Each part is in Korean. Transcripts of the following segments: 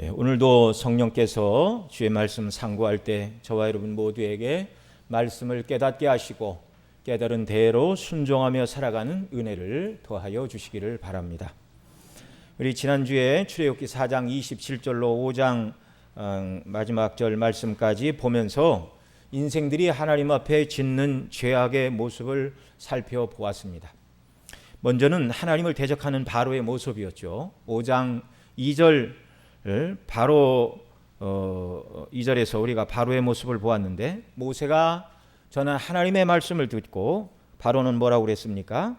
오늘도 성령께서 주의 말씀 상고할 때 저와 여러분 모두에게 말씀을 깨닫게 하시고 깨달은 대로 순종하며 살아가는 은혜를 더하여 주시기를 바랍니다. 우리 지난주에 출애굽기 4장 27절로 5장 마지막 절 말씀까지 보면서 인생들이 하나님 앞에 짓는 죄악의 모습을 살펴보았습니다. 먼저는 하나님을 대적하는 바로의 모습이었죠. 5장 2절 바로 2절에서 우리가 바로의 모습을 보았는데, 모세가 전한 하나님의 말씀을 듣고 바로는 뭐라고 그랬습니까?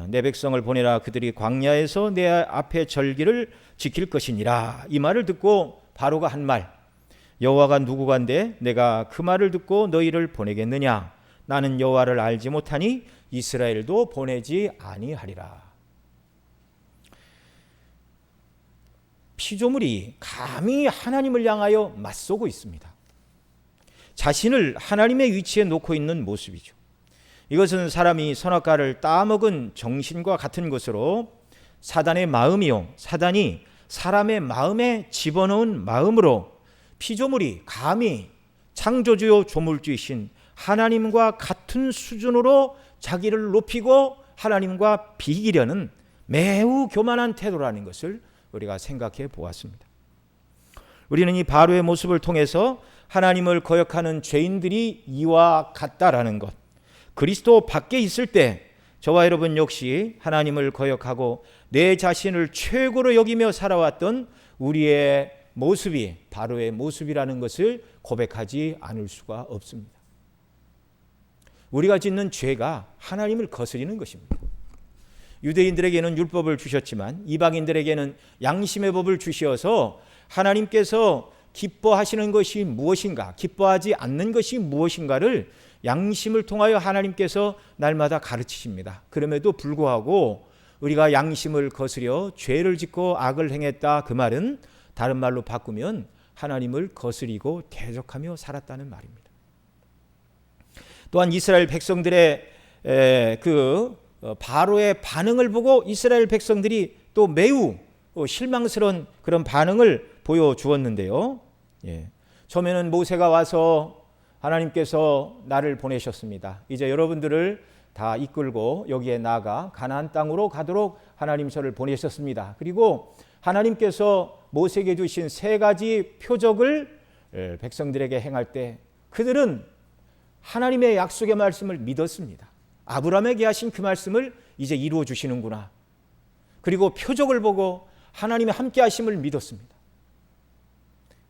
내 백성을 보내라, 그들이 광야에서 내 앞에 절기를 지킬 것이니라. 이 말을 듣고 바로가 한 말, 여호와가 누구간데 내가 그 말을 듣고 너희를 보내겠느냐? 나는 여호와를 알지 못하니 이스라엘도 보내지 아니하리라. 피조물이 감히 하나님을 향하여 맞서고 있습니다. 자신을 하나님의 위치에 놓고 있는 모습이죠. 이것은 사람이 선악과를 따먹은 정신과 같은 것으로 사단의 마음이요, 사단이 사람의 마음에 집어넣은 마음으로 피조물이 감히 창조주요 조물주이신 하나님과 같은 수준으로 자기를 높이고 하나님과 비기려는 매우 교만한 태도라는 것을 우리가 생각해 보았습니다. 우리는 이 바로의 모습을 통해서 하나님을 거역하는 죄인들이 이와 같다라는 것, 그리스도 밖에 있을 때 저와 여러분 역시 하나님을 거역하고 내 자신을 최고로 여기며 살아왔던 우리의 모습이 바로의 모습이라는 것을 고백하지 않을 수가 없습니다. 우리가 짓는 죄가 하나님을 거스리는 것입니다. 유대인들에게는 율법을 주셨지만 이방인들에게는 양심의 법을 주시어서 하나님께서 기뻐하시는 것이 무엇인가, 기뻐하지 않는 것이 무엇인가를 양심을 통하여 하나님께서 날마다 가르치십니다. 그럼에도 불구하고 우리가 양심을 거스려 죄를 짓고 악을 행했다, 그 말은 다른 말로 바꾸면 하나님을 거스리고 대적하며 살았다는 말입니다. 또한 이스라엘 백성들의 바로의 반응을 보고 이스라엘 백성들이 또 매우 실망스러운 그런 반응을 보여주었는데요. 처음에는 모세가 와서 하나님께서 나를 보내셨습니다. 이제 여러분들을 다 이끌고 여기에 나아가 가나안 땅으로 가도록 하나님 저를 보내셨습니다. 그리고 하나님께서 모세에게 주신 세 가지 표적을 백성들에게 행할 때 그들은 하나님의 약속의 말씀을 믿었습니다. 아브라함에게 하신 그 말씀을 이제 이루어 주시는구나. 그리고 표적을 보고 하나님의 함께 하심을 믿었습니다.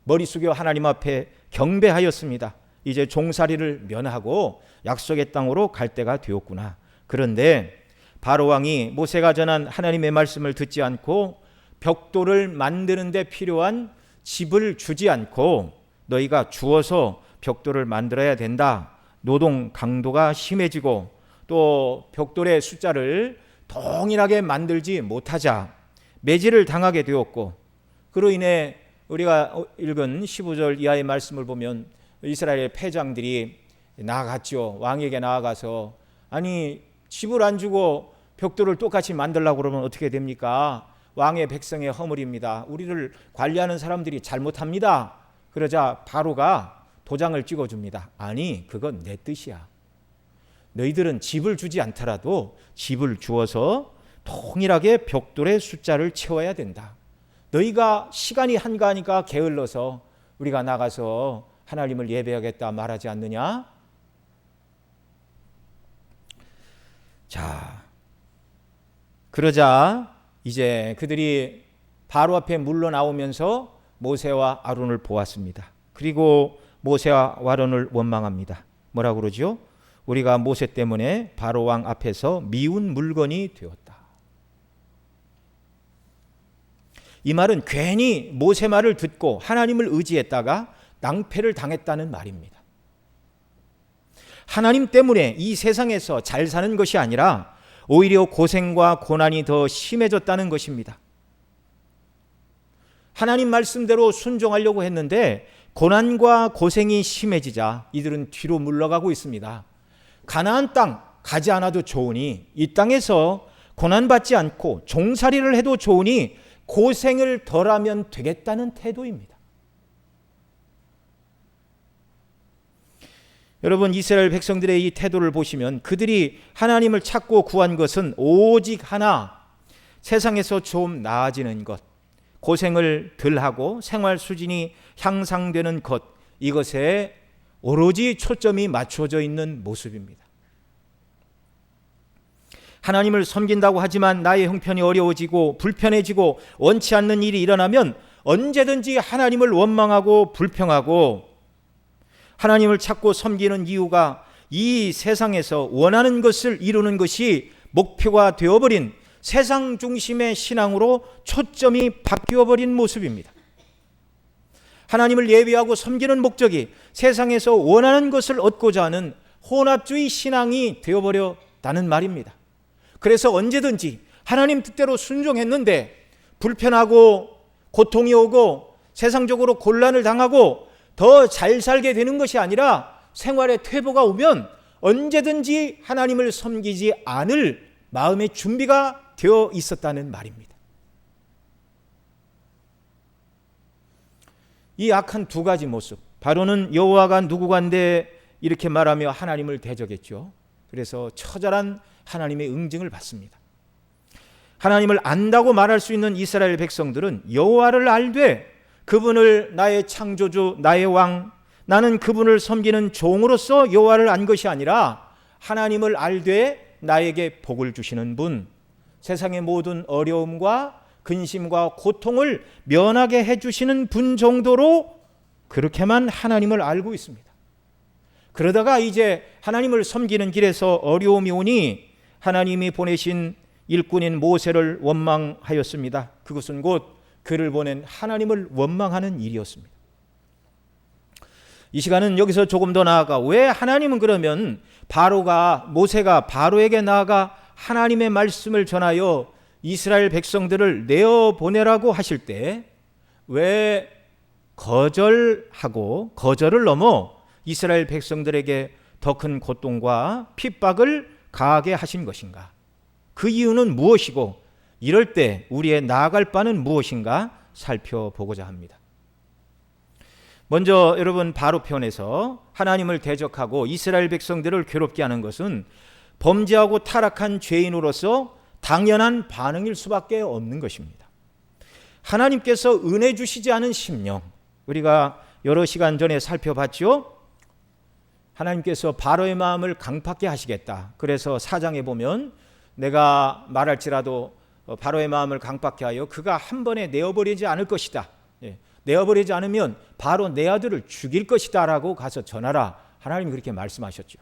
머리 숙여 하나님 앞에 경배하였습니다. 이제 종살이를 면하고 약속의 땅으로 갈 때가 되었구나. 그런데 바로 왕이 모세가 전한 하나님의 말씀을 듣지 않고 벽돌을 만드는 데 필요한 집을 주지 않고 너희가 주어서 벽돌을 만들어야 된다. 노동 강도가 심해지고 또 벽돌의 숫자를 동일하게 만들지 못하자 매질을 당하게 되었고, 그로 인해 우리가 읽은 15절 이하의 말씀을 보면 이스라엘의 패장들이 나아갔죠. 왕에게 나아가서 아니 집을 안 주고 벽돌을 똑같이 만들려고 그러면 어떻게 됩니까? 왕의 백성의 허물입니다. 우리를 관리하는 사람들이 잘못합니다. 그러자 바로가 도장을 찍어줍니다. 아니 그건 내 뜻이야. 너희들은 집을 주지 않더라도 집을 주어서 동일하게 벽돌의 숫자를 채워야 된다. 너희가 시간이 한가하니까 게을러서 우리가 나가서 하나님을 예배하겠다 말하지 않느냐? 자, 그러자 이제 그들이 바로 앞에 물러나오면서 모세와 아론을 보았습니다. 그리고 모세와 아론을 원망합니다. 뭐라고 그러죠? 우리가 모세 때문에 바로 왕 앞에서 미운 물건이 되었다. 이 말은 괜히 모세 말을 듣고 하나님을 의지했다가 낭패를 당했다는 말입니다. 하나님 때문에 이 세상에서 잘 사는 것이 아니라 오히려 고생과 고난이 더 심해졌다는 것입니다. 하나님 말씀대로 순종하려고 했는데 고난과 고생이 심해지자 이들은 뒤로 물러가고 있습니다. 가나안 땅 가지 않아도 좋으니, 이 땅에서 고난받지 않고 종살이를 해도 좋으니 고생을 덜하면 되겠다는 태도입니다. 여러분, 이스라엘 백성들의 이 태도를 보시면 그들이 하나님을 찾고 구한 것은 오직 하나, 세상에서 좀 나아지는 것, 고생을 덜하고 생활 수준이 향상되는 것, 이것에 오로지 초점이 맞춰져 있는 모습입니다. 하나님을 섬긴다고 하지만 나의 형편이 어려워지고 불편해지고 원치 않는 일이 일어나면 언제든지 하나님을 원망하고 불평하고, 하나님을 찾고 섬기는 이유가 이 세상에서 원하는 것을 이루는 것이 목표가 되어버린 세상 중심의 신앙으로 초점이 바뀌어버린 모습입니다. 하나님을 예배하고 섬기는 목적이 세상에서 원하는 것을 얻고자 하는 혼합주의 신앙이 되어버렸다는 말입니다. 그래서 언제든지 하나님 뜻대로 순종했는데 불편하고 고통이 오고 세상적으로 곤란을 당하고 더 잘 살게 되는 것이 아니라 생활의 퇴보가 오면 언제든지 하나님을 섬기지 않을 마음의 준비가 되어 있었다는 말입니다. 이 악한 두 가지 모습, 바로는 여호와가 누구간데 이렇게 말하며 하나님을 대적했죠. 그래서 처절한 하나님의 응징을 받습니다. 하나님을 안다고 말할 수 있는 이스라엘 백성들은 여호와를 알되 그분을 나의 창조주, 나의 왕, 나는 그분을 섬기는 종으로서 여호와를 안 것이 아니라 하나님을 알되 나에게 복을 주시는 분, 세상의 모든 어려움과 근심과 고통을 면하게 해주시는 분 정도로 그렇게만 하나님을 알고 있습니다. 그러다가 이제 하나님을 섬기는 길에서 어려움이 오니 하나님이 보내신 일꾼인 모세를 원망하였습니다. 그것은 곧 그를 보낸 하나님을 원망하는 일이었습니다. 이 시간은 여기서 조금 더 나아가 왜 하나님은 그러면 모세가 바로에게 나아가 하나님의 말씀을 전하여 이스라엘 백성들을 내어보내라고 하실 때 왜 거절을 넘어 이스라엘 백성들에게 더 큰 고통과 핍박을 가하게 하신 것인가? 그 이유는 무엇이고 이럴 때 우리의 나아갈 바는 무엇인가 살펴보고자 합니다. 먼저 여러분, 바로 편에서 하나님을 대적하고 이스라엘 백성들을 괴롭게 하는 것은 범죄하고 타락한 죄인으로서 당연한 반응일 수밖에 없는 것입니다. 하나님께서 은혜 주시지 않은 심령, 우리가 여러 시간 전에 살펴봤죠. 하나님께서 바로의 마음을 강팍게 하시겠다. 그래서 4장에 보면 내가 말할지라도 바로의 마음을 강팍게 하여 그가 한 번에 내어버리지 않을 것이다. 내어버리지 않으면 바로 내 아들을 죽일 것이다 라고 가서 전하라. 하나님이 그렇게 말씀하셨죠.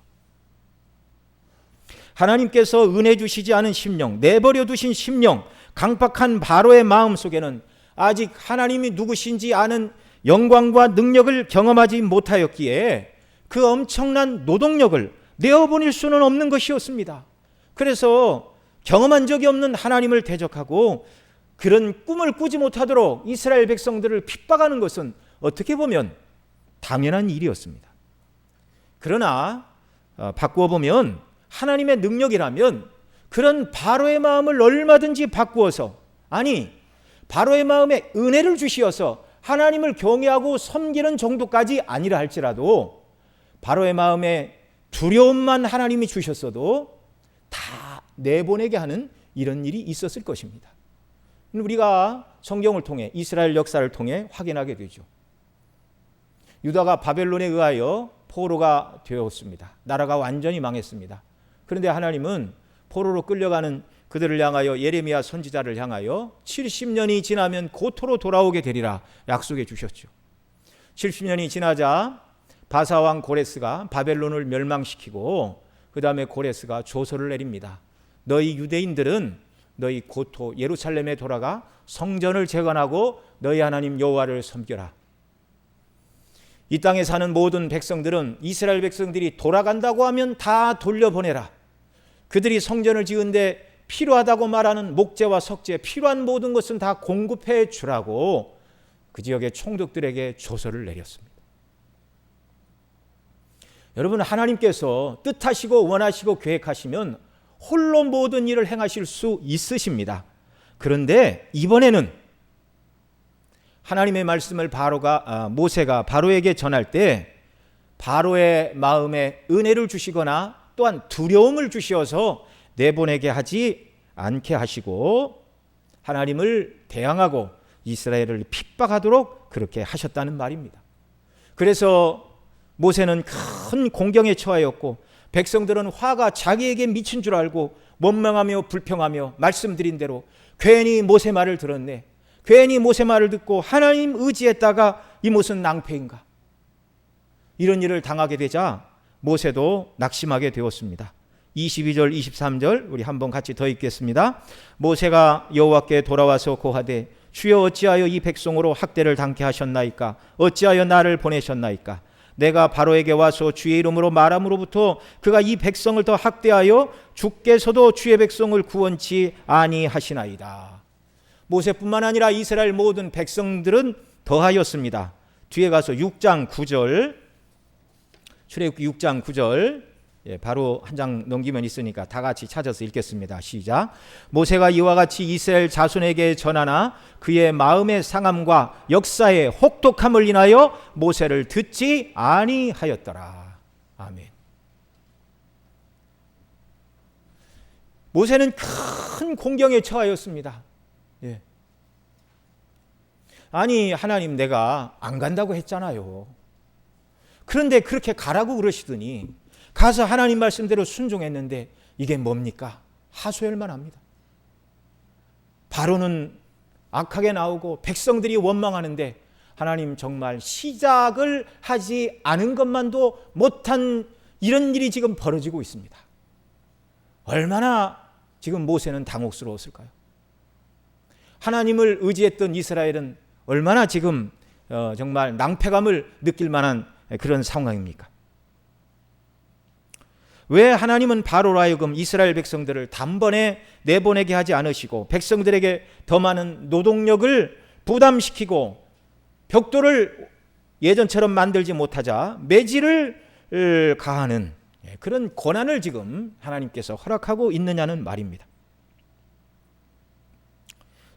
하나님께서 은혜 주시지 않은 심령, 내버려 두신 심령, 강팍한 바로의 마음 속에는 아직 하나님이 누구신지 아는 영광과 능력을 경험하지 못하였기에 그 엄청난 노동력을 내어보낼 수는 없는 것이었습니다. 그래서 경험한 적이 없는 하나님을 대적하고 그런 꿈을 꾸지 못하도록 이스라엘 백성들을 핍박하는 것은 어떻게 보면 당연한 일이었습니다. 그러나 바꾸어 보면 하나님의 능력이라면 그런 바로의 마음을 얼마든지 바꾸어서, 아니 바로의 마음에 은혜를 주시어서 하나님을 경외하고 섬기는 정도까지 아니라 할지라도 바로의 마음에 두려움만 하나님이 주셨어도 다 내보내게 하는 이런 일이 있었을 것입니다. 우리가 성경을 통해 이스라엘 역사를 통해 확인하게 되죠. 유다가 바벨론에 의하여 포로가 되었습니다. 나라가 완전히 망했습니다. 그런데 하나님은 포로로 끌려가는 그들을 향하여 예레미야 선지자를 향하여 70년이 지나면 고토로 돌아오게 되리라 약속해 주셨죠. 70년이 지나자 바사왕 고레스가 바벨론을 멸망시키고 그 다음에 고레스가 조서를 내립니다. 너희 유대인들은 너희 고토 예루살렘에 돌아가 성전을 재건하고 너희 하나님 여호와를 섬겨라. 이 땅에 사는 모든 백성들은 이스라엘 백성들이 돌아간다고 하면 다 돌려보내라. 그들이 성전을 지은데 필요하다고 말하는 목재와 석재, 필요한 모든 것은 다 공급해 주라고 그 지역의 총독들에게 조서를 내렸습니다. 여러분, 하나님께서 뜻하시고 원하시고 계획하시면 홀로 모든 일을 행하실 수 있으십니다. 그런데 이번에는 하나님의 말씀을 모세가 바로에게 전할 때 바로의 마음에 은혜를 주시거나 또한 두려움을 주시어서 내보내게 하지 않게 하시고 하나님을 대항하고 이스라엘을 핍박하도록 그렇게 하셨다는 말입니다. 그래서 모세는 큰 공경에 처하였고 백성들은 화가 자기에게 미친 줄 알고 원망하며 불평하며 말씀드린 대로 괜히 모세 말을 들었네, 괜히 모세 말을 듣고 하나님 의지했다가 이 무슨 낭패인가, 이런 일을 당하게 되자 모세도 낙심하게 되었습니다. 22절 23절 우리 한번 같이 더 읽겠습니다. 모세가 여호와께 돌아와서 고하되 주여 어찌하여 이 백성으로 학대를 당케 하셨나이까? 어찌하여 나를 보내셨나이까? 내가 바로에게 와서 주의 이름으로 말함으로부터 그가 이 백성을 더 학대하여 주께서도 주의 백성을 구원치 아니하시나이다. 모세뿐만 아니라 이스라엘 모든 백성들은 더하였습니다. 뒤에 가서 6장 9절, 출애굽기 6장 9절, 바로 한 장 넘기면 있으니까 다 같이 찾아서 읽겠습니다. 시작. 모세가 이와 같이 이스라엘 자손에게 전하나 그의 마음의 상함과 역사의 혹독함을 인하여 모세를 듣지 아니하였더라. 아멘. 모세는 큰 공경에 처하였습니다. 예. 아니 하나님, 내가 안 간다고 했잖아요. 그런데 그렇게 가라고 그러시더니 가서 하나님 말씀대로 순종했는데 이게 뭡니까? 하소연만 합니다. 바로는 악하게 나오고 백성들이 원망하는데 하나님 정말 시작을 하지 않은 것만도 못한 이런 일이 지금 벌어지고 있습니다. 얼마나 지금 모세는 당혹스러웠을까요? 하나님을 의지했던 이스라엘은 얼마나 지금 정말 낭패감을 느낄 만한 그런 상황입니까? 왜 하나님은 바로로 하여금 이스라엘 백성들을 단번에 내보내게 하지 않으시고 백성들에게 더 많은 노동력을 부담시키고 벽돌을 예전처럼 만들지 못하자 매질을 가하는 그런 고난을 지금 하나님께서 허락하고 있느냐는 말입니다.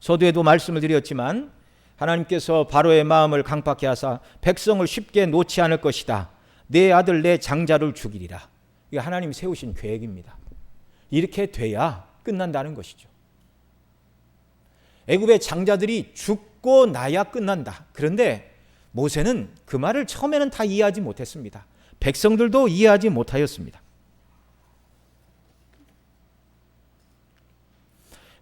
서두에도 말씀을 드렸지만 하나님께서 바로의 마음을 강팍케 하사 백성을 쉽게 놓지 않을 것이다. 내 아들 내 장자를 죽이리라. 이게 하나님이 세우신 계획입니다. 이렇게 돼야 끝난다는 것이죠. 애굽의 장자들이 죽고 나야 끝난다. 그런데 모세는 그 말을 처음에는 다 이해하지 못했습니다. 백성들도 이해하지 못하였습니다.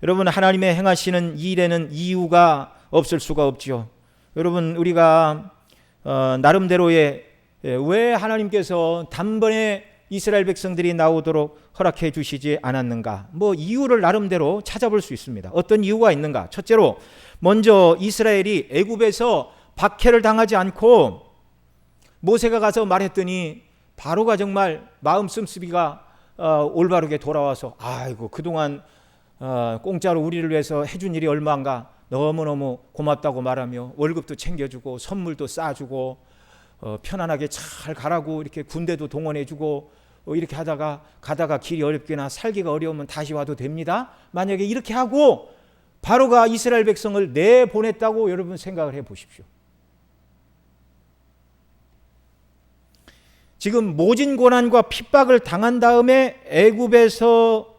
여러분, 하나님의 행하시는 일에는 이유가 없을 수가 없지요. 여러분, 우리가 나름대로의 왜 하나님께서 단번에 이스라엘 백성들이 나오도록 허락해 주시지 않았는가? 이유를 나름대로 찾아볼 수 있습니다. 어떤 이유가 있는가? 첫째로 먼저 이스라엘이 애굽에서 박해를 당하지 않고 모세가 가서 말했더니 바로가 정말 마음 씀씀이가 올바르게 돌아와서 아이고 그동안 공짜로 우리를 위해서 해준 일이 얼마인가 너무너무 고맙다고 말하며 월급도 챙겨주고 선물도 싸주고 편안하게 잘 가라고 이렇게 군대도 동원해주고 이렇게 가다가 길이 어렵거나 살기가 어려우면 다시 와도 됩니다. 만약에 이렇게 하고 바로가 이스라엘 백성을 내보냈다고 여러분 생각을 해 보십시오. 지금 모진 고난과 핍박을 당한 다음에 애굽에서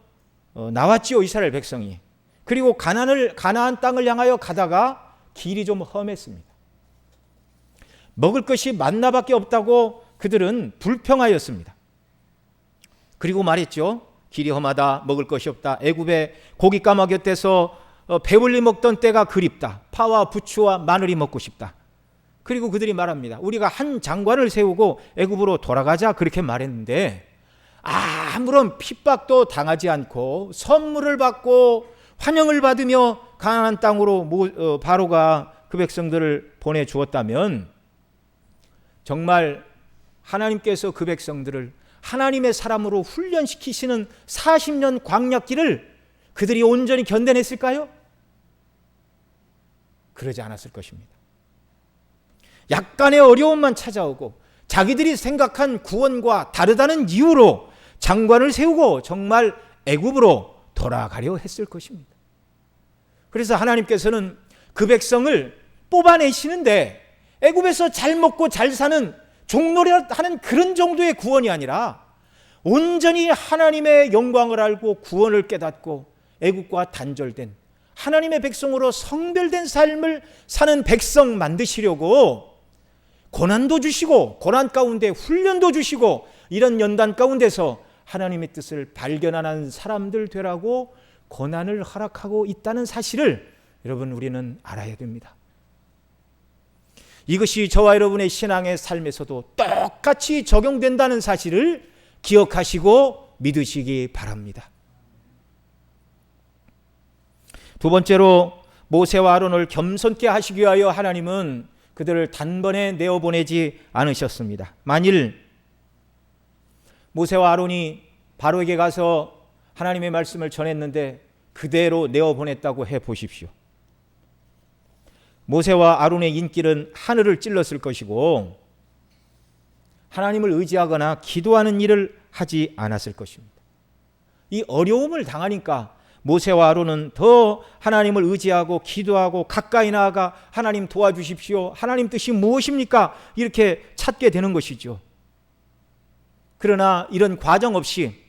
나왔지요, 이스라엘 백성이. 그리고 가나안 땅을 향하여 가다가 길이 좀 험했습니다. 먹을 것이 만나밖에 없다고 그들은 불평하였습니다. 그리고 말했죠. 길이 험하다, 먹을 것이 없다. 애굽의 고기 까마귀 곁에서 배불리 먹던 때가 그립다. 파와 부추와 마늘이 먹고 싶다. 그리고 그들이 말합니다. 우리가 한 장관을 세우고 애굽으로 돌아가자, 그렇게 말했는데 아무런 핍박도 당하지 않고 선물을 받고 환영을 받으며 가나안 땅으로 바로가 그 백성들을 보내주었다면 정말 하나님께서 그 백성들을 하나님의 사람으로 훈련시키시는 40년 광야길을 그들이 온전히 견뎌냈을까요? 그러지 않았을 것입니다. 약간의 어려움만 찾아오고 자기들이 생각한 구원과 다르다는 이유로 장관을 세우고 정말 애굽으로 돌아가려 했을 것입니다. 그래서 하나님께서는 그 백성을 뽑아내시는데 애굽에서 잘 먹고 잘 사는 종노릇하는 그런 정도의 구원이 아니라 온전히 하나님의 영광을 알고 구원을 깨닫고 애굽과 단절된 하나님의 백성으로 성별된 삶을 사는 백성 만드시려고 고난도 주시고 고난 가운데 훈련도 주시고 이런 연단 가운데서 하나님의 뜻을 발견하는 사람들 되라고 고난을 허락하고 있다는 사실을 여러분 우리는 알아야 됩니다. 이것이 저와 여러분의 신앙의 삶에서도 똑같이 적용된다는 사실을 기억하시고 믿으시기 바랍니다. 두 번째로 모세와 아론을 겸손케 하시기 위하여 하나님은 그들을 단번에 내어보내지 않으셨습니다. 만일 모세와 아론이 바로에게 가서 하나님의 말씀을 전했는데 그대로 내어보냈다고 해보십시오. 모세와 아론의 인기는 하늘을 찔렀을 것이고 하나님을 의지하거나 기도하는 일을 하지 않았을 것입니다. 이 어려움을 당하니까 모세와 아론은 더 하나님을 의지하고 기도하고 가까이 나아가 하나님 도와주십시오. 하나님 뜻이 무엇입니까? 이렇게 찾게 되는 것이죠. 그러나 이런 과정 없이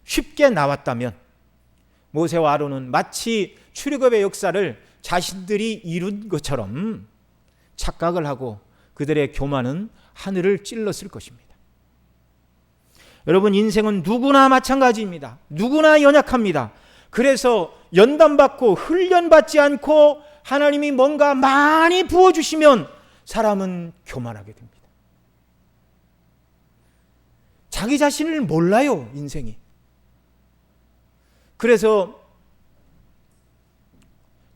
쉽게 나왔다면 모세와 아론은 마치 출애굽의 역사를 자신들이 이룬 것처럼 착각을 하고 그들의 교만은 하늘을 찔렀을 것입니다. 여러분, 인생은 누구나 마찬가지입니다. 누구나 연약합니다. 그래서 연단받고 훈련받지 않고 하나님이 뭔가 많이 부어주시면 사람은 교만하게 됩니다. 자기 자신을 몰라요, 인생이. 그래서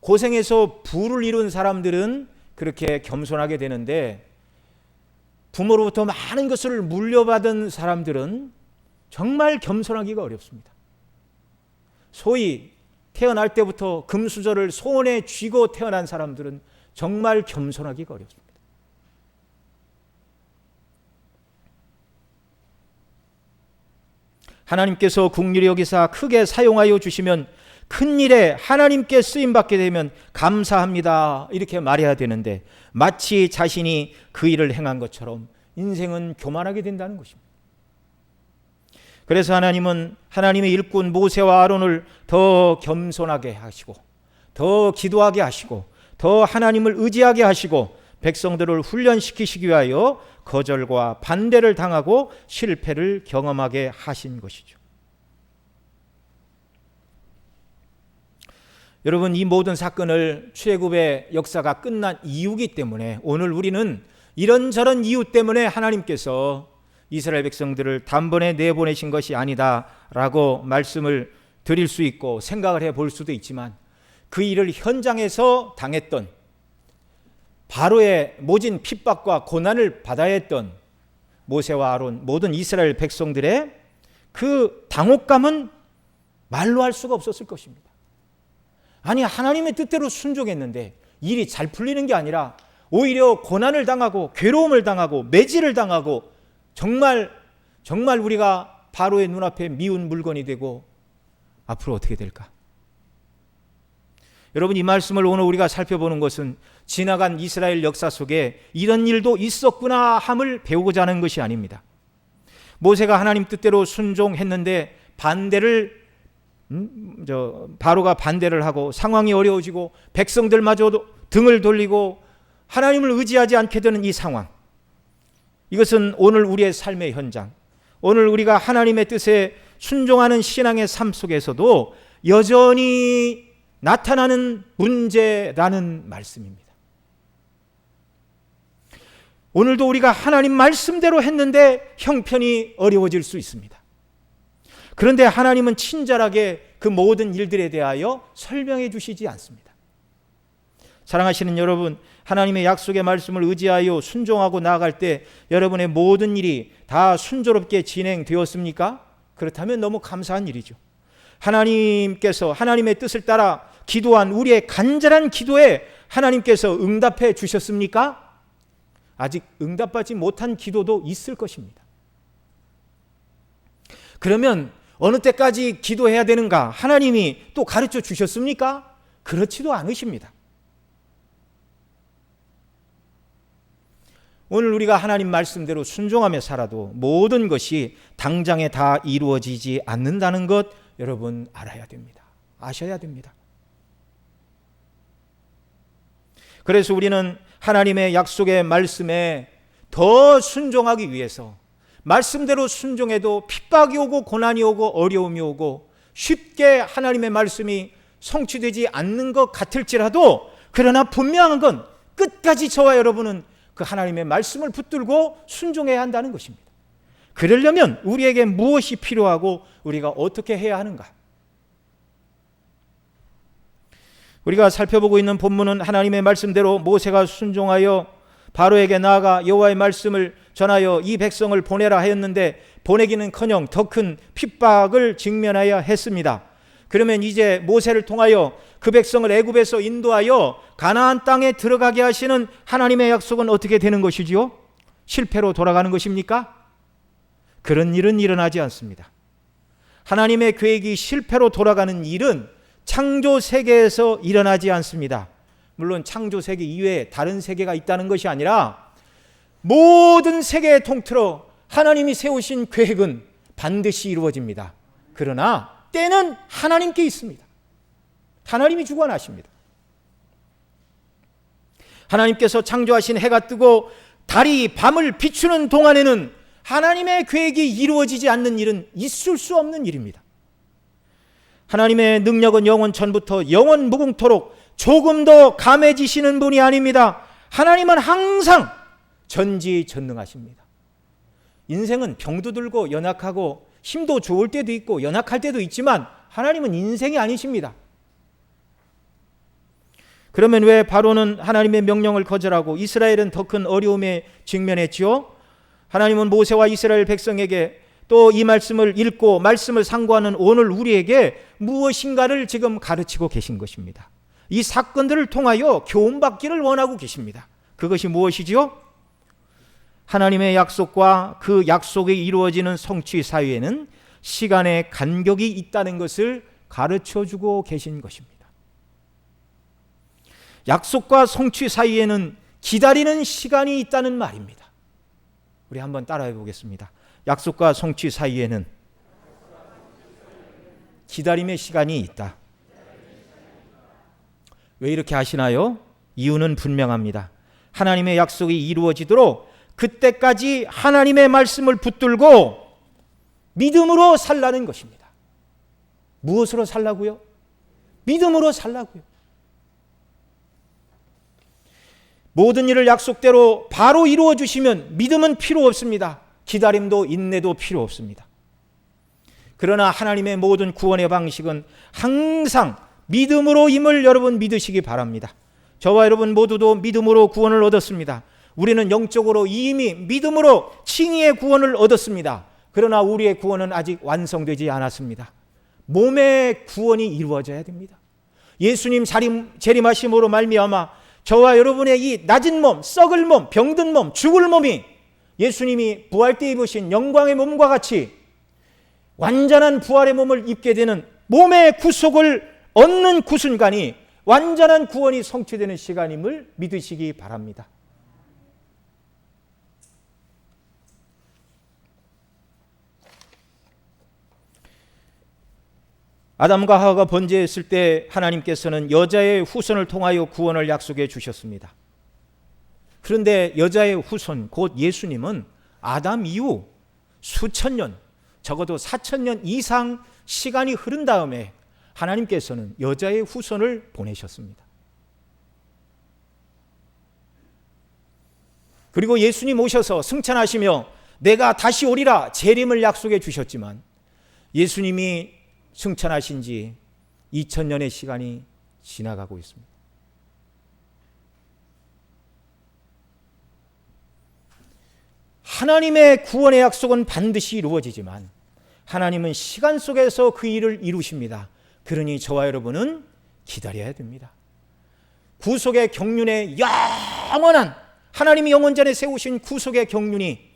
고생해서 부를 이룬 사람들은 그렇게 겸손하게 되는데 부모로부터 많은 것을 물려받은 사람들은 정말 겸손하기가 어렵습니다. 소위 태어날 때부터 금수저를 손에 쥐고 태어난 사람들은 정말 겸손하기가 어렵습니다. 하나님께서 긍휼히 여기사 크게 사용하여 주시면 큰 일에 하나님께 쓰임받게 되면 감사합니다 이렇게 말해야 되는데 마치 자신이 그 일을 행한 것처럼 인생은 교만하게 된다는 것입니다. 그래서 하나님은 하나님의 일꾼 모세와 아론을 더 겸손하게 하시고 더 기도하게 하시고 더 하나님을 의지하게 하시고 백성들을 훈련시키시기 위하여 거절과 반대를 당하고 실패를 경험하게 하신 것이죠. 여러분, 이 모든 사건을 출애굽의 역사가 끝난 이유이기 때문에 오늘 우리는 이런저런 이유 때문에 하나님께서 이스라엘 백성들을 단번에 내보내신 것이 아니다라고 말씀을 드릴 수 있고 생각을 해볼 수도 있지만 그 일을 현장에서 당했던 바로의 모진 핍박과 고난을 받아야 했던 모세와 아론 모든 이스라엘 백성들의 그 당혹감은 말로 할 수가 없었을 것입니다. 아니, 하나님의 뜻대로 순종했는데 일이 잘 풀리는 게 아니라 오히려 고난을 당하고 괴로움을 당하고 매질을 당하고 정말 우리가 바로의 눈앞에 미운 물건이 되고 앞으로 어떻게 될까? 여러분, 이 말씀을 오늘 우리가 살펴보는 것은 지나간 이스라엘 역사 속에 이런 일도 있었구나 함을 배우고자 하는 것이 아닙니다. 모세가 하나님 뜻대로 순종했는데 바로가 반대를 하고 상황이 어려워지고 백성들마저도 등을 돌리고 하나님을 의지하지 않게 되는 이 상황, 이것은 오늘 우리의 삶의 현장, 오늘 우리가 하나님의 뜻에 순종하는 신앙의 삶 속에서도 여전히 나타나는 문제라는 말씀입니다. 오늘도 우리가 하나님 말씀대로 했는데 형편이 어려워질 수 있습니다. 그런데 하나님은 친절하게 그 모든 일들에 대하여 설명해 주시지 않습니다. 사랑하시는 여러분, 하나님의 약속의 말씀을 의지하여 순종하고 나아갈 때 여러분의 모든 일이 다 순조롭게 진행되었습니까? 그렇다면 너무 감사한 일이죠. 하나님께서 하나님의 뜻을 따라 기도한 우리의 간절한 기도에 하나님께서 응답해 주셨습니까? 아직 응답받지 못한 기도도 있을 것입니다. 그러면 어느 때까지 기도해야 되는가? 하나님이 또 가르쳐 주셨습니까? 그렇지도 않으십니다. 오늘 우리가 하나님 말씀대로 순종하며 살아도 모든 것이 당장에 다 이루어지지 않는다는 것 여러분 알아야 됩니다. 아셔야 됩니다. 그래서 우리는 하나님의 약속의 말씀에 더 순종하기 위해서 말씀대로 순종해도 핍박이 오고 고난이 오고 어려움이 오고 쉽게 하나님의 말씀이 성취되지 않는 것 같을지라도 그러나 분명한 건 끝까지 저와 여러분은 그 하나님의 말씀을 붙들고 순종해야 한다는 것입니다. 그러려면 우리에게 무엇이 필요하고 우리가 어떻게 해야 하는가? 우리가 살펴보고 있는 본문은 하나님의 말씀대로 모세가 순종하여 바로에게 나아가 여호와의 말씀을 전하여 이 백성을 보내라 하였는데 보내기는커녕 더 큰 핍박을 직면하여 했습니다. 그러면 이제 모세를 통하여 그 백성을 애굽에서 인도하여 가나안 땅에 들어가게 하시는 하나님의 약속은 어떻게 되는 것이지요? 실패로 돌아가는 것입니까? 그런 일은 일어나지 않습니다. 하나님의 계획이 실패로 돌아가는 일은 창조 세계에서 일어나지 않습니다. 물론 창조 세계 이외에 다른 세계가 있다는 것이 아니라 모든 세계에 통틀어 하나님이 세우신 계획은 반드시 이루어집니다. 그러나 때는 하나님께 있습니다. 하나님이 주관하십니다. 하나님께서 창조하신 해가 뜨고 달이 밤을 비추는 동안에는 하나님의 계획이 이루어지지 않는 일은 있을 수 없는 일입니다. 하나님의 능력은 영원 전부터 영원 무궁토록 조금 더 감해지시는 분이 아닙니다. 하나님은 항상 전지전능하십니다. 인생은 병도 들고 연약하고 힘도 좋을 때도 있고 연약할 때도 있지만 하나님은 인생이 아니십니다. 그러면 왜 바로는 하나님의 명령을 거절하고 이스라엘은 더 큰 어려움에 직면했지요? 하나님은 모세와 이스라엘 백성에게 또 이 말씀을 읽고 말씀을 상고하는 오늘 우리에게 무엇인가를 지금 가르치고 계신 것입니다. 이 사건들을 통하여 교훈받기를 원하고 계십니다. 그것이 무엇이지요? 하나님의 약속과 그 약속이 이루어지는 성취 사이에는 시간의 간격이 있다는 것을 가르쳐주고 계신 것입니다. 약속과 성취 사이에는 기다리는 시간이 있다는 말입니다. 우리 한번 따라해 보겠습니다. 약속과 성취 사이에는 기다림의 시간이 있다. 왜 이렇게 하시나요? 이유는 분명합니다. 하나님의 약속이 이루어지도록 그때까지 하나님의 말씀을 붙들고 믿음으로 살라는 것입니다. 무엇으로 살라고요? 믿음으로 살라고요. 모든 일을 약속대로 바로 이루어 주시면 믿음은 필요 없습니다. 기다림도 인내도 필요 없습니다. 그러나 하나님의 모든 구원의 방식은 항상 믿음으로임을 여러분 믿으시기 바랍니다. 저와 여러분 모두도 믿음으로 구원을 얻었습니다. 우리는 영적으로 이미 믿음으로 칭의의 구원을 얻었습니다. 그러나 우리의 구원은 아직 완성되지 않았습니다. 몸의 구원이 이루어져야 됩니다. 예수님 재림하심으로 말미암아 저와 여러분의 이 낮은 몸, 썩을 몸, 병든 몸, 죽을 몸이 예수님이 부활 때 입으신 영광의 몸과 같이 완전한 부활의 몸을 입게 되는 몸의 구속을 얻는 그 순간이 완전한 구원이 성취되는 시간임을 믿으시기 바랍니다. 아담과 하와가 번제했을 때 하나님께서는 여자의 후손을 통하여 구원을 약속해 주셨습니다. 그런데 여자의 후손 곧 예수님은 아담 이후 수천 년, 적어도 4,000년 이상 시간이 흐른 다음에 하나님께서는 여자의 후손을 보내셨습니다. 그리고 예수님 오셔서 승천하시며 내가 다시 오리라 재림을 약속해 주셨지만 예수님이 승천하신 지 2000년의 시간이 지나가고 있습니다. 하나님의 구원의 약속은 반드시 이루어지지만 하나님은 시간 속에서 그 일을 이루십니다. 그러니 저와 여러분은 기다려야 됩니다. 구속의 경륜의 영원한 하나님이 영원전에 세우신 구속의 경륜이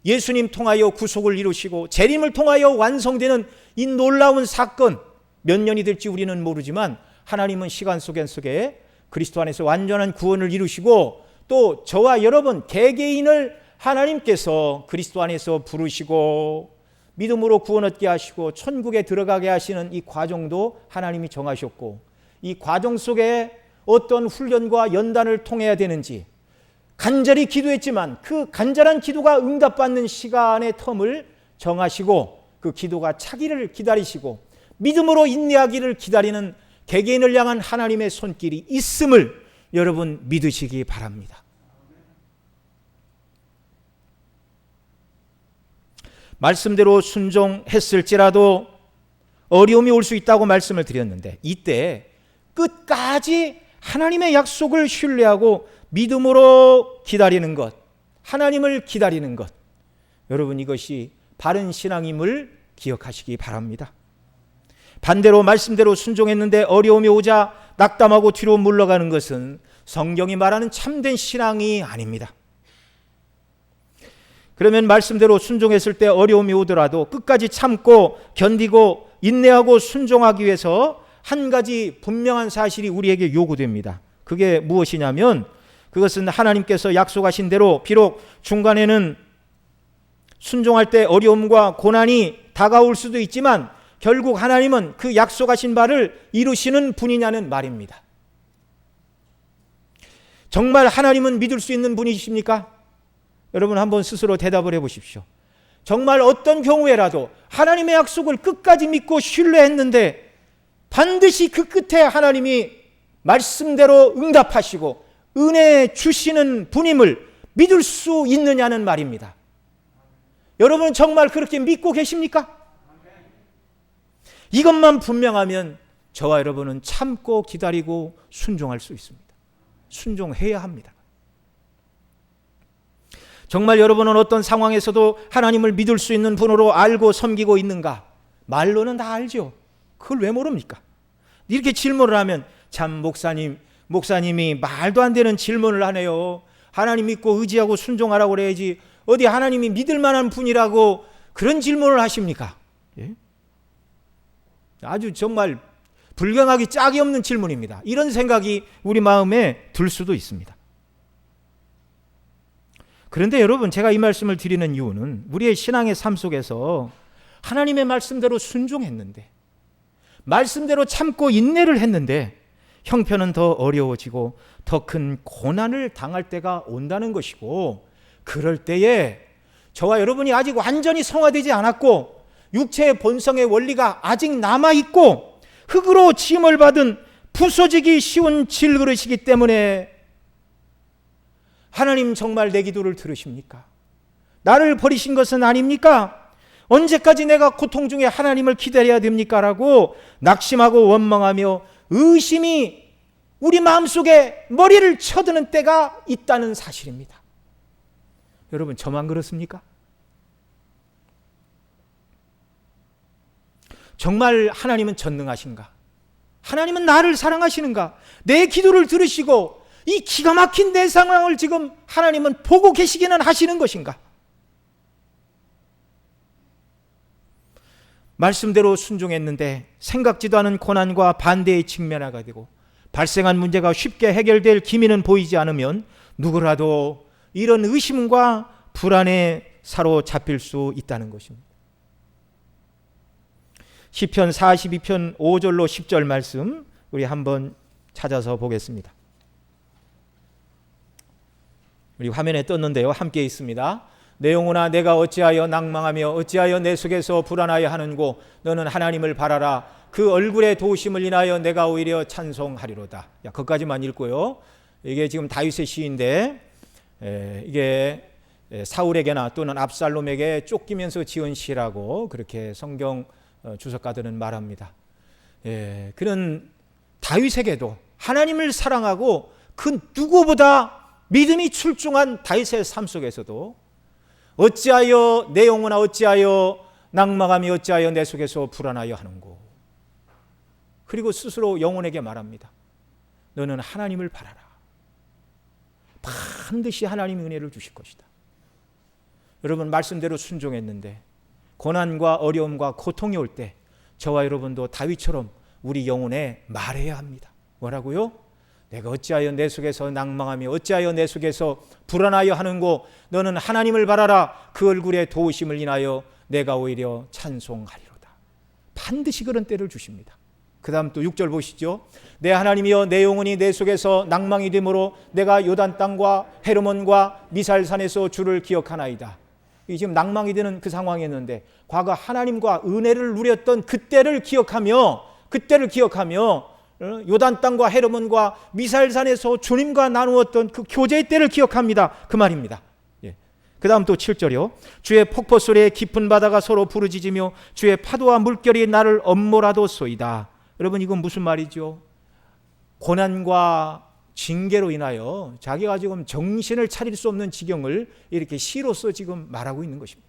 예수님 통하여 구속을 이루시고 재림을 통하여 완성되는 이 놀라운 사건 몇 년이 될지 우리는 모르지만 하나님은 시간 속에 그리스도 안에서 완전한 구원을 이루시고 또 저와 여러분 개개인을 하나님께서 그리스도 안에서 부르시고 믿음으로 구원 얻게 하시고 천국에 들어가게 하시는 이 과정도 하나님이 정하셨고, 이 과정 속에 어떤 훈련과 연단을 통해야 되는지 간절히 기도했지만 그 간절한 기도가 응답받는 시간의 텀을 정하시고 그 기도가 차기를 기다리시고 믿음으로 인내하기를 기다리는 개개인을 향한 하나님의 손길이 있음을 여러분 믿으시기 바랍니다. 말씀대로 순종했을지라도 어려움이 올 수 있다고 말씀을 드렸는데, 이때 끝까지 하나님의 약속을 신뢰하고 믿음으로 기다리는 것, 하나님을 기다리는 것, 여러분 이것이 바른 신앙임을 기억하시기 바랍니다. 반대로 말씀대로 순종했는데 어려움이 오자 낙담하고 뒤로 물러가는 것은 성경이 말하는 참된 신앙이 아닙니다. 그러면 말씀대로 순종했을 때 어려움이 오더라도 끝까지 참고 견디고 인내하고 순종하기 위해서 한 가지 분명한 사실이 우리에게 요구됩니다. 그게 무엇이냐면, 그것은 하나님께서 약속하신 대로 비록 중간에는 순종할 때 어려움과 고난이 다가올 수도 있지만 결국 하나님은 그 약속하신 바를 이루시는 분이냐는 말입니다. 정말 하나님은 믿을 수 있는 분이십니까? 여러분 한번 스스로 대답을 해보십시오. 정말 어떤 경우에라도 하나님의 약속을 끝까지 믿고 신뢰했는데 반드시 그 끝에 하나님이 말씀대로 응답하시고 은혜 주시는 분임을 믿을 수 있느냐는 말입니다. 여러분 정말 그렇게 믿고 계십니까? 이것만 분명하면 저와 여러분은 참고 기다리고 순종할 수 있습니다. 순종해야 합니다. 정말 여러분은 어떤 상황에서도 하나님을 믿을 수 있는 분으로 알고 섬기고 있는가? 말로는 다 알죠. 그걸 왜 모릅니까? 이렇게 질문을 하면 참 목사님이 말도 안 되는 질문을 하네요. 하나님 믿고 의지하고 순종하라고 그래야지 어디 하나님이 믿을 만한 분이라고 그런 질문을 하십니까? 예? 아주 정말 불경하기 짝이 없는 질문입니다. 이런 생각이 우리 마음에 들 수도 있습니다. 그런데 여러분, 제가 이 말씀을 드리는 이유는 우리의 신앙의 삶 속에서 하나님의 말씀대로 순종했는데, 말씀대로 참고 인내를 했는데 형편은 더 어려워지고 더 큰 고난을 당할 때가 온다는 것이고, 그럴 때에 저와 여러분이 아직 완전히 성화되지 않았고 육체의 본성의 원리가 아직 남아있고 흙으로 지음을 받은 부서지기 쉬운 질그릇이기 때문에 하나님 정말 내 기도를 들으십니까? 나를 버리신 것은 아닙니까? 언제까지 내가 고통 중에 하나님을 기다려야 됩니까? 라고 낙심하고 원망하며 의심이 우리 마음속에 머리를 쳐드는 때가 있다는 사실입니다. 여러분 저만 그렇습니까? 정말 하나님은 전능하신가? 하나님은 나를 사랑하시는가? 내 기도를 들으시고 이 기가 막힌 내 상황을 지금 하나님은 보고 계시기는 하시는 것인가? 말씀대로 순종했는데 생각지도 않은 고난과 반대에 직면하게 되고 발생한 문제가 쉽게 해결될 기미는 보이지 않으면 누구라도 이런 의심과 불안에 사로잡힐 수 있다는 것입니다. 시편 42편 5절로 10절 말씀 우리 한번 찾아서 보겠습니다. 우리 화면에 떴는데요, 함께 있습니다. 내 영혼아 내가 어찌하여 낭망하며 어찌하여 내 속에서 불안하여 하는고 너는 하나님을 바라라. 그 얼굴의 도우심을 인하여 내가 오히려 찬송하리로다. 거기까지만 읽고요. 이게 지금 다윗의 시인데 이게 사울에게나 또는 압살롬에게 쫓기면서 지은 시라고 그렇게 성경 주석가들은 말합니다. 그런 다윗에게도 하나님을 사랑하고 그 누구보다 믿음이 출중한 다윗의 삶 속에서도 어찌하여 내 영혼아 어찌하여 낭망하며 어찌하여 내 속에서 불안하여 하는고, 그리고 스스로 영혼에게 말합니다. 너는 하나님을 바라라. 반드시 하나님이 은혜를 주실 것이다. 여러분 말씀대로 순종했는데 고난과 어려움과 고통이 올 때 저와 여러분도 다윗처럼 우리 영혼에 말해야 합니다. 뭐라고요? 내가 어찌하여 내 속에서 낭망하며 어찌하여 내 속에서 불안하여 하는고 너는 하나님을 바라라. 그 얼굴의 도우심을 인하여 내가 오히려 찬송하리로다. 반드시 그런 때를 주십니다. 그 다음 또 6절 보시죠. 내 하나님이여 내 영혼이 내 속에서 낭망이 되므로 내가 요단 땅과 헤르몬과 미살산에서 주를 기억하나이다. 이 지금 낭망이 되는 그 상황이었는데 과거 하나님과 은혜를 누렸던 그때를 기억하며 요단 땅과 헤르몬과 미살산에서 주님과 나누었던 그 교제의 때를 기억합니다. 그 말입니다. 그 다음 또 7절이요. 주의 폭포 소리에 깊은 바다가 서로 부르짖으며 주의 파도와 물결이 나를 엄몰아도소이다. 여러분 이건 무슨 말이죠? 고난과 징계로 인하여 자기가 지금 정신을 차릴 수 없는 지경을 이렇게 시로서 지금 말하고 있는 것입니다.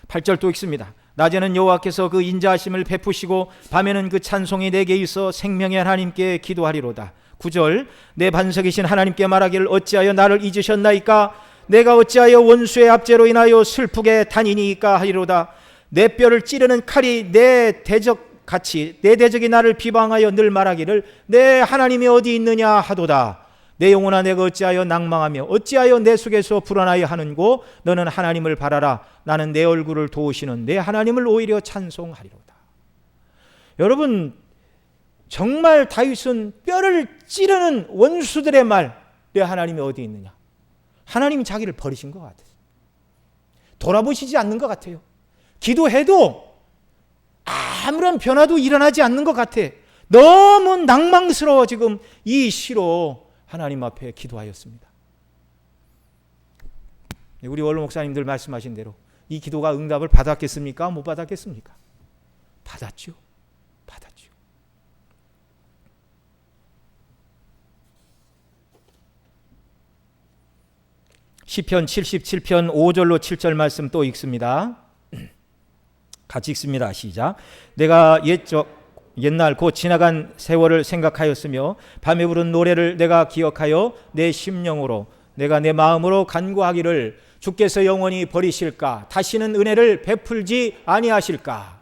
8절 또 읽습니다. 낮에는 여호와께서 그 인자하심을 베푸시고 밤에는 그 찬송이 내게 있어 생명의 하나님께 기도하리로다. 9절 내 반석이신 하나님께 말하기를 어찌하여 나를 잊으셨나이까? 내가 어찌하여 원수의 압제로 인하여 슬프게 다니니까 하리로다. 내 뼈를 찌르는 칼이 내 대적같이 내 대적이 나를 비방하여 늘 말하기를 내 하나님이 어디 있느냐 하도다. 내 영혼아 내가 어찌하여 낭망하며 어찌하여 내 속에서 불안하여 하는고 너는 하나님을 바라라. 나는 내 얼굴을 도우시는 내 하나님을 오히려 찬송하리로다. 여러분 정말 다윗은 뼈를 찌르는 원수들의 말, 내 하나님이 어디 있느냐. 하나님이 자기를 버리신 것 같아요. 돌아보시지 않는 것 같아요. 기도해도 아무런 변화도 일어나지 않는 것 같아. 너무 낭망스러워 지금 이 시로 하나님 앞에 기도하였습니다. 우리 원로 목사님들 말씀하신 대로 이 기도가 응답을 받았겠습니까? 못 받았겠습니까? 받았죠. 받았죠. 시편 77편 5절로 7절 말씀 또 읽습니다. 같이 읽습니다. 시작. 내가 옛날 곧 지나간 세월을 생각하였으며 밤에 부른 노래를 내가 기억하여 내 심령으로 내가 내 마음으로 간구하기를 주께서 영원히 버리실까? 다시는 은혜를 베풀지 아니하실까?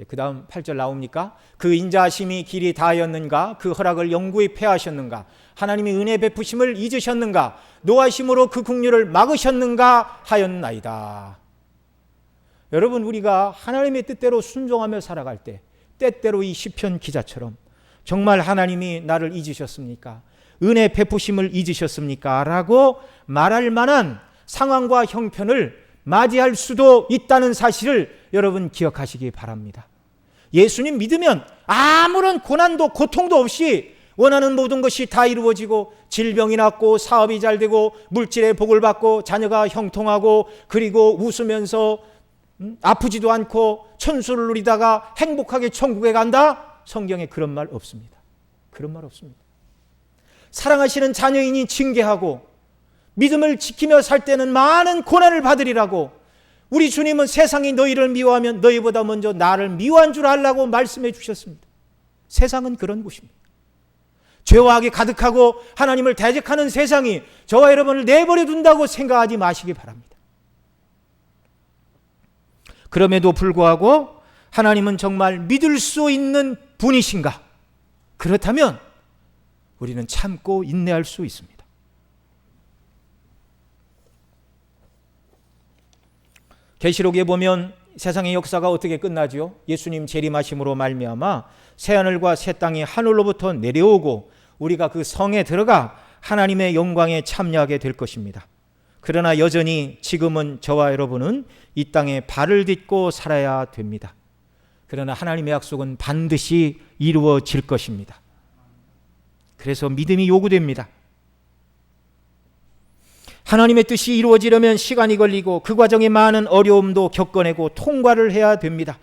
그 다음 8절 나옵니까? 그 인자하심이 길이 다하였는가? 그 허락을 영구히 폐하셨는가? 하나님이 은혜 베푸심을 잊으셨는가? 노하심으로 그 긍휼을 막으셨는가 하였나이다. 여러분 우리가 하나님의 뜻대로 순종하며 살아갈 때 때때로 이 시편 기자처럼 정말 하나님이 나를 잊으셨습니까? 은혜 베푸심을 잊으셨습니까? 라고 말할 만한 상황과 형편을 맞이할 수도 있다는 사실을 여러분 기억하시기 바랍니다. 예수님 믿으면 아무런 고난도 고통도 없이 원하는 모든 것이 다 이루어지고 질병이 낫고 사업이 잘 되고 물질의 복을 받고 자녀가 형통하고 그리고 웃으면서 아프지도 않고 천수를 누리다가 행복하게 천국에 간다? 성경에 그런 말 없습니다. 그런 말 없습니다. 사랑하시는 자녀인이 징계하고 믿음을 지키며 살 때는 많은 고난을 받으리라고 우리 주님은 세상이 너희를 미워하면 너희보다 먼저 나를 미워한 줄 알라고 말씀해 주셨습니다. 세상은 그런 곳입니다. 죄와 악이 가득하고 하나님을 대적하는 세상이 저와 여러분을 내버려 둔다고 생각하지 마시기 바랍니다. 그럼에도 불구하고 하나님은 정말 믿을 수 있는 분이신가? 그렇다면 우리는 참고 인내할 수 있습니다. 계시록에 보면 세상의 역사가 어떻게 끝나죠? 예수님 재림하심으로 말미암아 새하늘과 새 땅이 하늘로부터 내려오고 우리가 그 성에 들어가 하나님의 영광에 참여하게 될 것입니다. 그러나 여전히 지금은 저와 여러분은 이 땅에 발을 딛고 살아야 됩니다. 그러나 하나님의 약속은 반드시 이루어질 것입니다. 그래서 믿음이 요구됩니다. 하나님의 뜻이 이루어지려면 시간이 걸리고 그 과정에 많은 어려움도 겪어내고 통과를 해야 됩니다.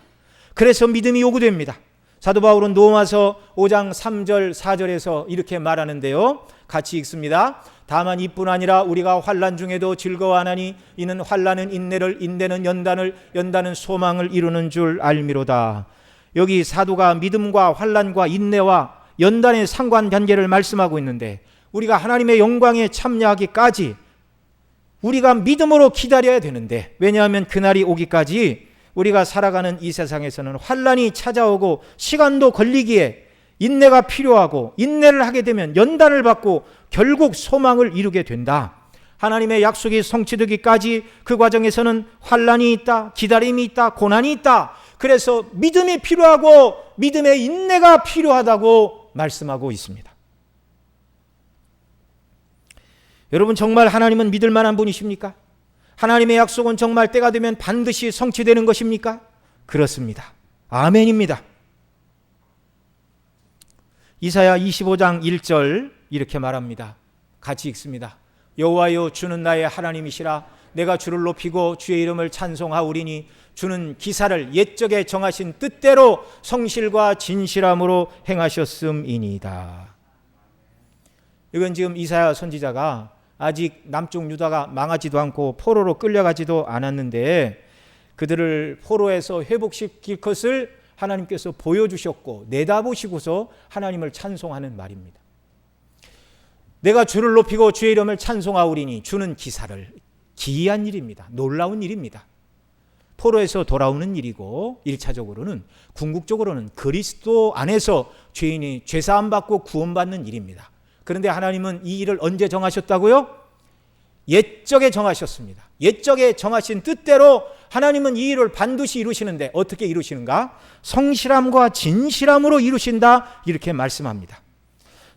그래서 믿음이 요구됩니다. 사도 바울은 로마서 5장 3절 4절에서 이렇게 말하는데요. 같이 읽습니다. 다만 이뿐 아니라 우리가 환난 중에도 즐거워하나니 이는 환난은 인내를 인내는 연단을 연단은 소망을 이루는 줄 알미로다. 여기 사도가 믿음과 환난과 인내와 연단의 상관관계를 말씀하고 있는데 우리가 하나님의 영광에 참여하기까지 우리가 믿음으로 기다려야 되는데 왜냐하면 그날이 오기까지 우리가 살아가는 이 세상에서는 환난이 찾아오고 시간도 걸리기에 인내가 필요하고, 인내를 하게 되면 연단을 받고 결국 소망을 이루게 된다. 하나님의 약속이 성취되기까지 그 과정에서는 환난이 있다, 기다림이 있다, 고난이 있다. 그래서 믿음이 필요하고 믿음의 인내가 필요하다고 말씀하고 있습니다. 여러분, 정말 하나님은 믿을 만한 분이십니까? 하나님의 약속은 정말 때가 되면 반드시 성취되는 것입니까? 그렇습니다. 아멘입니다. 이사야 25장 1절 이렇게 말합니다. 같이 읽습니다. 여호와여, 주는 나의 하나님이시라. 내가 주를 높이고 주의 이름을 찬송하오리니 주는 기사를 옛적에 정하신 뜻대로 성실과 진실함으로 행하셨음이니이다. 이건 지금 이사야 선지자가 아직 남쪽 유다가 망하지도 않고 포로로 끌려가지도 않았는데 그들을 포로에서 회복시킬 것을 하나님께서 보여주셨고 내다보시고서 하나님을 찬송하는 말입니다. 내가 주를 높이고 주의 이름을 찬송하오리니, 주는 기사를, 기이한 일입니다. 놀라운 일입니다. 포로에서 돌아오는 일이고, 1차적으로는 궁극적으로는 그리스도 안에서 죄인이 죄사함 받고 구원받는 일입니다. 그런데 하나님은 이 일을 언제 정하셨다고요? 옛적에 정하셨습니다. 옛적에 정하신 뜻대로 하나님은 이 일을 반드시 이루시는데 어떻게 이루시는가? 성실함과 진실함으로 이루신다, 이렇게 말씀합니다.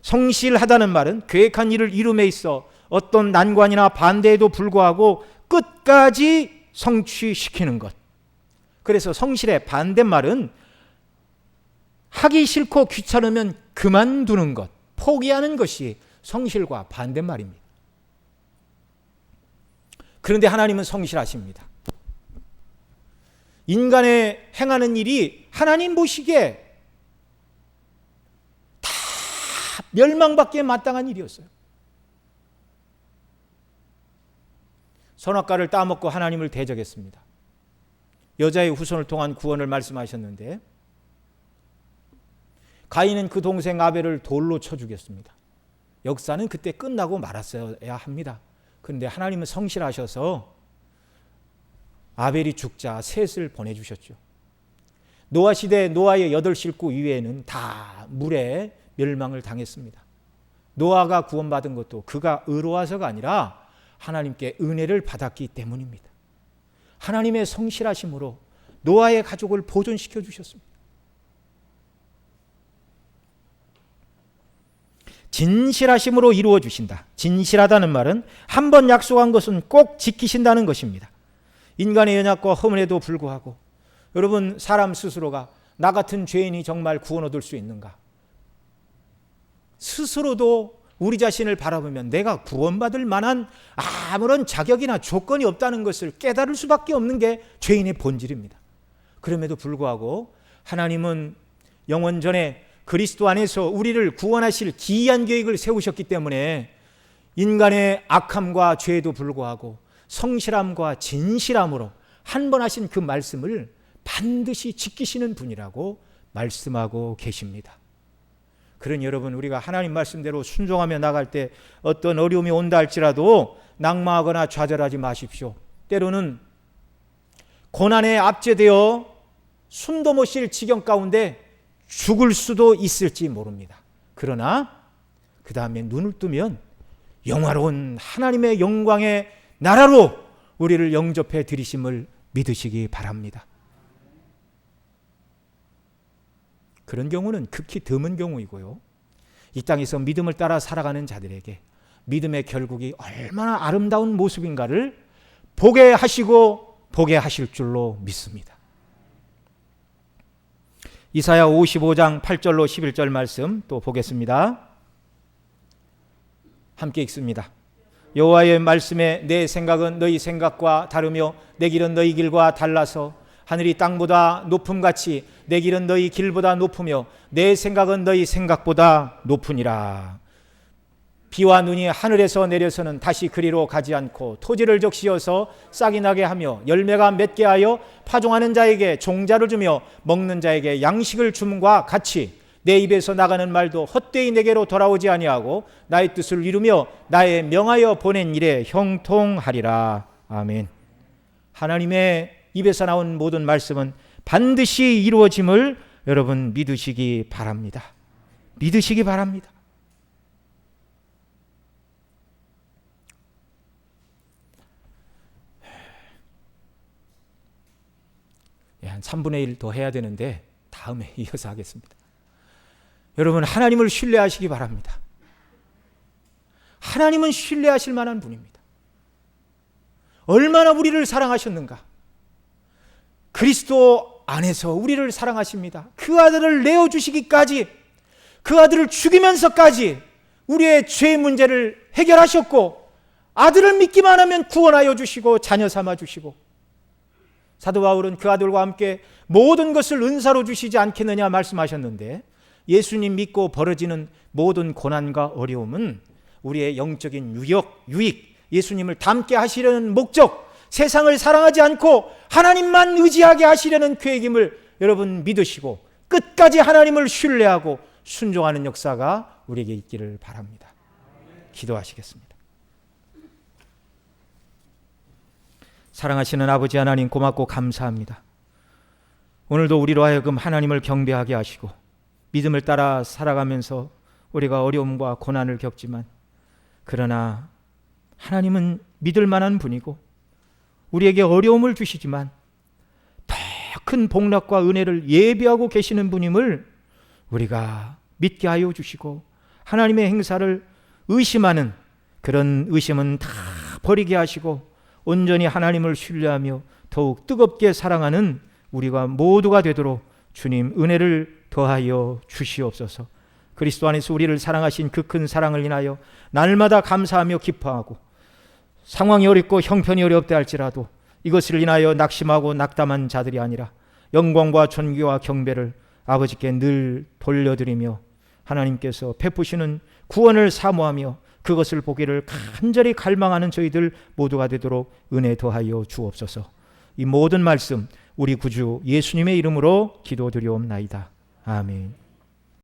성실하다는 말은 계획한 일을 이룸에 있어 어떤 난관이나 반대에도 불구하고 끝까지 성취시키는 것. 그래서 성실의 반대말은 하기 싫고 귀찮으면 그만두는 것, 포기하는 것이 성실과 반대말입니다. 그런데 하나님은 성실하십니다. 인간의 행하는 일이 하나님 보시기에 다 멸망받기에 마땅한 일이었어요. 선악과를 따먹고 하나님을 대적했습니다. 여자의 후손을 통한 구원을 말씀하셨는데 가인은 그 동생 아벨을 돌로 쳐 죽였습니다. 역사는 그때 끝나고 말았어야 합니다. 그런데 하나님은 성실하셔서 아벨이 죽자 셋을 보내주셨죠. 노아 시대 노아의 8식구 이외에는 다 물에 멸망을 당했습니다. 노아가 구원받은 것도 그가 의로워서가 아니라 하나님께 은혜를 받았기 때문입니다. 하나님의 성실하심으로 노아의 가족을 보존시켜 주셨습니다. 진실하심으로 이루어 주신다. 진실하다는 말은 한 번 약속한 것은 꼭 지키신다는 것입니다. 인간의 연약과 허물에도 불구하고 여러분, 사람 스스로가 나 같은 죄인이 정말 구원 얻을 수 있는가? 스스로도 우리 자신을 바라보면 내가 구원받을 만한 아무런 자격이나 조건이 없다는 것을 깨달을 수밖에 없는 게 죄인의 본질입니다. 그럼에도 불구하고 하나님은 영원 전에 그리스도 안에서 우리를 구원하실 기이한 계획을 세우셨기 때문에 인간의 악함과 죄에도 불구하고 성실함과 진실함으로 한 번 하신 그 말씀을 반드시 지키시는 분이라고 말씀하고 계십니다. 그러니 여러분, 우리가 하나님 말씀대로 순종하며 나갈 때 어떤 어려움이 온다 할지라도 낙마하거나 좌절하지 마십시오. 때로는 고난에 압제되어 숨도 못 쉴 지경 가운데 죽을 수도 있을지 모릅니다. 그러나 그 다음에 눈을 뜨면 영화로운 하나님의 영광의 나라로 우리를 영접해 드리심을 믿으시기 바랍니다. 그런 경우는 극히 드문 경우이고요. 이 땅에서 믿음을 따라 살아가는 자들에게 믿음의 결국이 얼마나 아름다운 모습인가를 보게 하시고 보게 하실 줄로 믿습니다. 이사야 55장 8절로 11절 말씀 또 보겠습니다. 함께 읽습니다. 여호와의 말씀에 내 생각은 너희 생각과 다르며 내 길은 너희 길과 달라서 하늘이 땅보다 높음같이 내 길은 너희 길보다 높으며 내 생각은 너희 생각보다 높으니라. 비와 눈이 하늘에서 내려서는 다시 그리로 가지 않고 토지를 적시어서 싹이 나게 하며 열매가 맺게 하여 파종하는 자에게 종자를 주며 먹는 자에게 양식을 줌과 같이 내 입에서 나가는 말도 헛되이 내게로 돌아오지 아니하고 나의 뜻을 이루며 나의 명하여 보낸 일에 형통하리라. 아멘. 하나님의 입에서 나온 모든 말씀은 반드시 이루어짐을 여러분 믿으시기 바랍니다. 믿으시기 바랍니다. 한 3분의 1 더 해야 되는데 다음에 이어서 하겠습니다. 여러분, 하나님을 신뢰하시기 바랍니다. 하나님은 신뢰하실 만한 분입니다. 얼마나 우리를 사랑하셨는가. 그리스도 안에서 우리를 사랑하십니다. 그 아들을 내어주시기까지, 그 아들을 죽이면서까지 우리의 죄 문제를 해결하셨고, 아들을 믿기만 하면 구원하여 주시고 자녀 삼아 주시고, 사도 바울은 그 아들과 함께 모든 것을 은사로 주시지 않겠느냐 말씀하셨는데, 예수님 믿고 벌어지는 모든 고난과 어려움은 우리의 영적인 유익, 예수님을 닮게 하시려는 목적, 세상을 사랑하지 않고 하나님만 의지하게 하시려는 계획임을 여러분 믿으시고 끝까지 하나님을 신뢰하고 순종하는 역사가 우리에게 있기를 바랍니다. 기도하시겠습니다. 사랑하시는 아버지 하나님, 고맙고 감사합니다. 오늘도 우리로 하여금 하나님을 경배하게 하시고 믿음을 따라 살아가면서 우리가 어려움과 고난을 겪지만, 그러나 하나님은 믿을 만한 분이고 우리에게 어려움을 주시지만 더 큰 복락과 은혜를 예비하고 계시는 분임을 우리가 믿게 하여 주시고, 하나님의 행사를 의심하는 그런 의심은 다 버리게 하시고 온전히 하나님을 신뢰하며 더욱 뜨겁게 사랑하는 우리가 모두가 되도록 주님 은혜를 더하여 주시옵소서. 그리스도 안에서 우리를 사랑하신 그 큰 사랑을 인하여 날마다 감사하며 기뻐하고, 상황이 어렵고 형편이 어렵다 할지라도 이것을 인하여 낙심하고 낙담한 자들이 아니라 영광과 존귀와 경배를 아버지께 늘 돌려드리며 하나님께서 베푸시는 구원을 사모하며 그것을 보기를 간절히 갈망하는 저희들 모두가 되도록 은혜 더하여 주옵소서. 이 모든 말씀 우리 구주 예수님의 이름으로 기도드리옵나이다. 아멘.